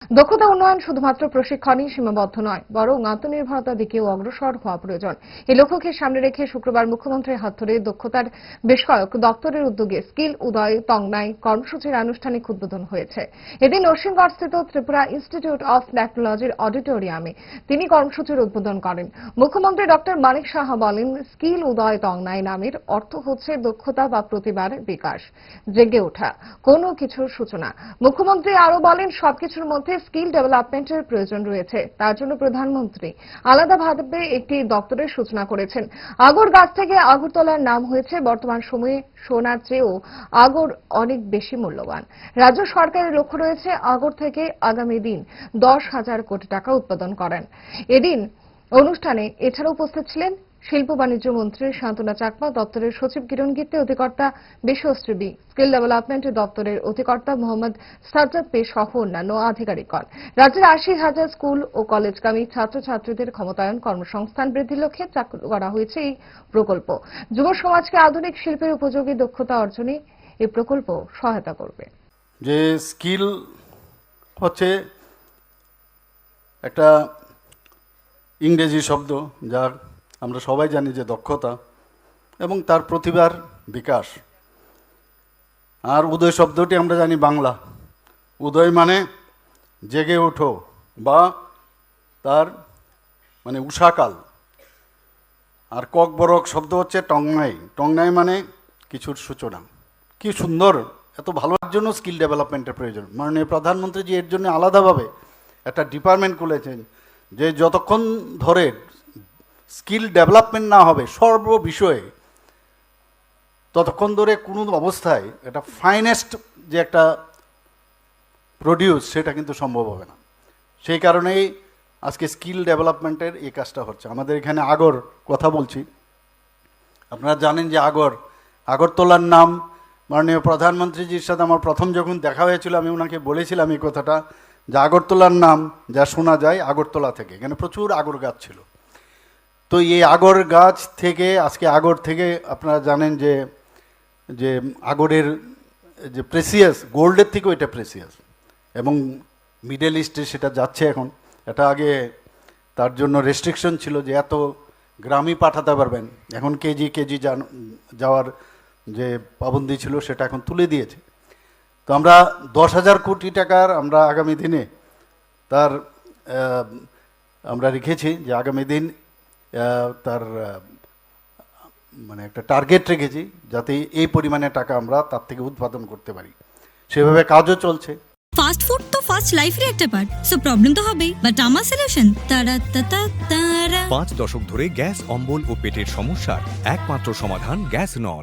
দক্ষতা উন্নয়ন শুধুমাত্র প্রশিক্ষণই সীমাবদ্ধ নয়, বরং আত্মনির্ভরতার দিকেও অগ্রসর হওয়া প্রয়োজন। এই লক্ষ্যকে সামনে রেখে শুক্রবার মুখ্যমন্ত্রীর হাত ধরে দক্ষতার বেশ কয়েক দপ্তরের উদ্যোগে স্কিল উদয় টংনাই কর্মসূচির আনুষ্ঠানিক উদ্বোধন হয়েছে। এদিন নরসিংগড়স্থিত ত্রিপুরা ইনস্টিটিউট অফ টেকনোলজির অডিটোরিয়ামে তিনি কর্মসূচির উদ্বোধন করেন। মুখ্যমন্ত্রী ডক্টর মানিক সাহা বলেন, স্কিল উদয় টংনাই নামের অর্থ হচ্ছে দক্ষতা বা প্রতিভার বিকাশ, জেগে ওঠা, কোনো কিছুর সূচনা। মুখ্যমন্ত্রী আরো বলেন, সবকিছুর মধ্যে স্কিল ডেভেলপমেন্টের প্রয়োজন রয়েছে। তার জন্য প্রধানমন্ত্রী আলাদাভাবে একটি দপ্তরের সূচনা করেছেন। আগর গাছ থেকে আগরতলার নাম হয়েছে। বর্তমান সময়ে সোনার চেয়েও আগর অনেক বেশি মূল্যবান। রাজ্য সরকারের লক্ষ্য রয়েছে আগর থেকে আগামী দিন 10,000 কোটি টাকা উৎপাদন করেন। এদিন অনুষ্ঠানে এছাড়া উপস্থিত ছিলেন শিল্প বাণিজ্য মন্ত্রী শান্তনা চাকমা, দপ্তরের সচিব কিরণ গীতে, অধিকর্তা বিশ্বশ্রী বি, স্কিল ডেভেলপমেন্ট দপ্তরের অধিকর্তা মোহাম্মদ সাজ্জাদ পে সহ অন্যান্য আধিকারিকগণ। রাজ্যের 80,000 স্কুল ও কলেজগামী ছাত্রছাত্রীদের ক্ষমতায়ন কর্মসংস্থান বৃদ্ধির লক্ষ্যে চালু করা হয়েছে এই প্রকল্প। যুব সমাজকে আধুনিক শিল্পের উপযোগী দক্ষতা অর্জনে এই প্রকল্প সহায়তা করবে। যে স্কিল হচ্ছে একটা ইংরেজি শব্দ, যার আমরা সবাই জানি যে দক্ষতা এবং তার প্রতিভার বিকাশ। আর উদয় শব্দটি আমরা জানি বাংলা। উদয় মানে জেগে ওঠো বা তার মানে উষাকাল। আর ককবরক শব্দ হচ্ছে টংনাই। টংনাই মানে কিছুর সূচনা। কি সুন্দর! এত ভালোর জন্য স্কিল ডেভেলপমেন্টের প্রয়োজন। মাননীয় প্রধানমন্ত্রীজি এর জন্য আলাদাভাবে একটা ডিপার্টমেন্ট খুলেছেন, যে যতক্ষণ ধরে স্কিল ডেভেলপমেন্ট না হবে সর্ব বিষয়ে, ততক্ষণ ধরে কোনো অবস্থায় এটা ফাইনেস্ট যে একটা প্রডিউস সেটা কিন্তু সম্ভব হবে না। সেই কারণেই আজকে স্কিল ডেভেলপমেন্টের এই কাজটা হচ্ছে। আমাদের এখানে আগর কথা বলছি, আপনারা জানেন যে আগরতলার নাম মাননীয় প্রধানমন্ত্রীজির সাথে আমার প্রথম যখন দেখা হয়েছিল, আমি ওনাকে বলেছিলাম এই কথাটা, যে আগরতলার নাম যা শোনা যায় আগরতলা থেকে। এখানে প্রচুর আগর গাছ ছিল। তো এই আগর গাছ থেকে আজকে আগর থেকে আপনারা জানেন যে যে আগরের যে প্রেসিয়াস, গোল্ডের থেকেও এটা প্রেসিয়াস, এবং মিডল ইস্টে সেটা যাচ্ছে এখন। এটা আগে তার জন্য রেস্ট্রিকশন ছিল যে এত গ্রামই পাঠাতে পারবেন, এখন কেজি যাওয়ার যে পাবন্দি ছিল সেটা এখন তুলে দিয়েছে। তো আমরা 10,000 কোটি টাকার আমরা আগামী দিনে তার আমরা রেখেছি, যে আগামী দিন তার মানে একটা টার্গেট রেখেছি, যাতে এই পরিমাণে টাকা আমরা তার থেকে উৎপাদন করতে পারি। সেভাবে কাজও চলছে। ফাস্ট ফুড তো ফাস্ট লাইফের একটা পার্ট, সো প্রবলেম তো হবেই, বাট আমার সলিউশন তারা 5 দশক ধরে গ্যাস, অম্বল ও পেটের সমস্যার একমাত্র সমাধান গ্যাস নল।